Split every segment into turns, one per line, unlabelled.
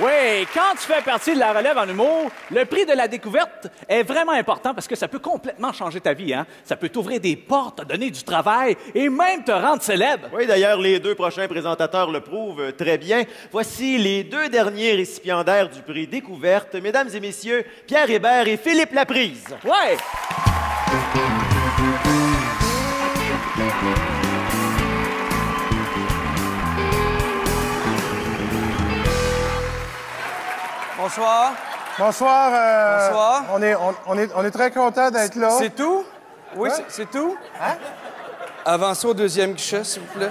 Oui, quand tu fais partie de la relève en humour, le prix de la découverte est vraiment important parce que ça peut complètement changer ta vie, hein? Ça peut t'ouvrir des portes, te donner du travail et même te rendre célèbre.
Oui, d'ailleurs, les deux prochains présentateurs le prouvent très bien. Voici les deux derniers récipiendaires du prix Découverte, mesdames et messieurs, Pierre Hébert et Philippe Laprise.
Ouais!
Bonsoir.
Bonsoir.
Bonsoir.
On est très content d'être là.
C'est tout? Oui,
Ouais.
c'est tout?
Hein?
Avancez au deuxième guichet, s'il vous plaît.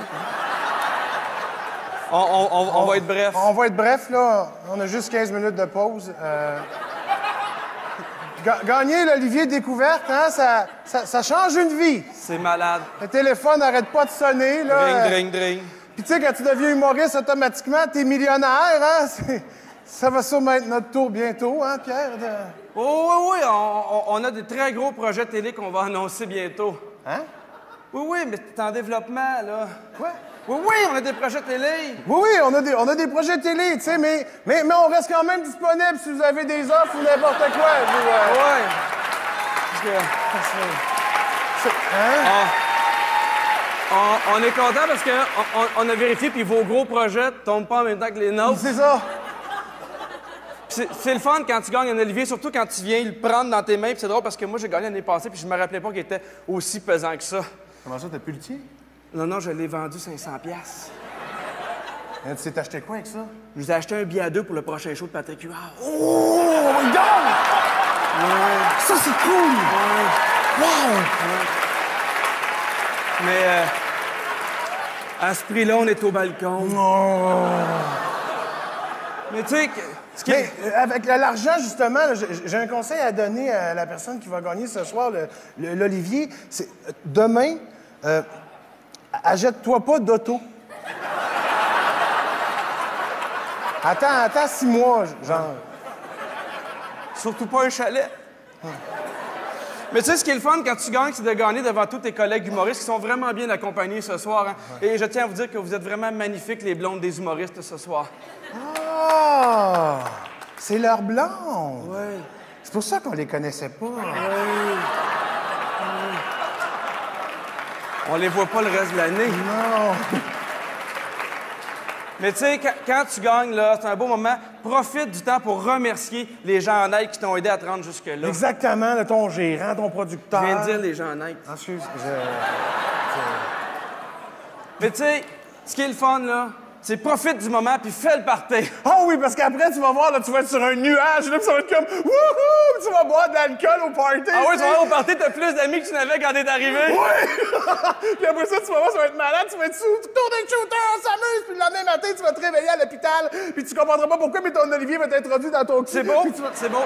On va être bref.
On va être bref, là. On a juste 15 minutes de pause. Gagner l'Olivier Découverte, hein, ça change une vie.
C'est malade.
Le téléphone n'arrête pas de sonner, là.
Dring.
Puis tu sais, quand tu deviens humoriste, automatiquement, t'es millionnaire, hein. Ça va sûrement être notre tour bientôt, hein, Pierre?
Oui, on a des très gros projets télé qu'on va annoncer bientôt.
Hein?
Oui, mais c'est en développement, là.
Quoi?
Oui, on a des projets télé.
Oui, on a des projets télé, tu sais, mais on reste quand même disponible si vous avez des offres ou n'importe quoi.
Ouais.
Hein?
On est content parce qu'on a vérifié puis vos gros projets tombent pas en même temps que les nôtres.
C'est ça.
C'est le fun quand tu gagnes un Olivier, surtout quand tu viens le prendre dans tes mains. Puis c'est drôle parce que moi, j'ai gagné l'année passée puis je me rappelais pas qu'il était aussi pesant que ça.
Comment ça, t'as plus le tien?
Non, je l'ai vendu 500$.
Tu t'es acheté quoi avec ça?
Je vous ai acheté un billet à 2 pour le prochain show de Patrick Huard.
Oh, my God!
Ouais.
Ça, c'est cool!
Ouais.
Wow!
Mais à ce prix-là, on est au balcon.
Non!
Mais tu sais,
Mais avec l'argent, justement, là, j'ai un conseil à donner à la personne qui va gagner ce soir l'Olivier. C'est demain, achète-toi pas d'auto. Attends 6 mois, genre.
surtout pas un chalet. Mais tu sais, ce qui est le fun quand tu gagnes, c'est de gagner devant tous tes collègues humoristes qui sont vraiment bien accompagnés ce soir. Hein. Et je tiens à vous dire que vous êtes vraiment magnifiques, les blondes des humoristes, ce soir.
Ah! C'est leur blonde!
Oui.
C'est pour ça qu'on les connaissait pas.
On les voit pas le reste de l'année.
Non!
Mais tu sais, quand tu gagnes, là, c'est un beau moment. Profite du temps pour remercier les gens en aide qui t'ont aidé à te rendre jusque-là.
Exactement, là, ton gérant, ton producteur.
Je viens de dire les gens en aide.
Ah, excuse,
Mais tu sais, ce qui est le fun, là, c'est profite du moment puis fais le party.
Ah oui, parce qu'après, tu vas voir, là, tu vas être sur un nuage, là, puis ça va être comme wouhou! Tu vas boire de l'alcool au party.
Ah oui, tu
sais.
vas voir au party, t'as plus d'amis que tu n'avais quand t'es arrivé.
Oui! Puis après ça, tu vas voir, ça va être malade, tu vas être sous, tour d'un shooter, on s'amuse, puis le lendemain matin, tu vas te réveiller à l'hôpital, puis tu comprendras pas pourquoi, mais ton Olivier va t'introduire dans ton cul.
C'est beau,
Puis tu vas-
c'est beau.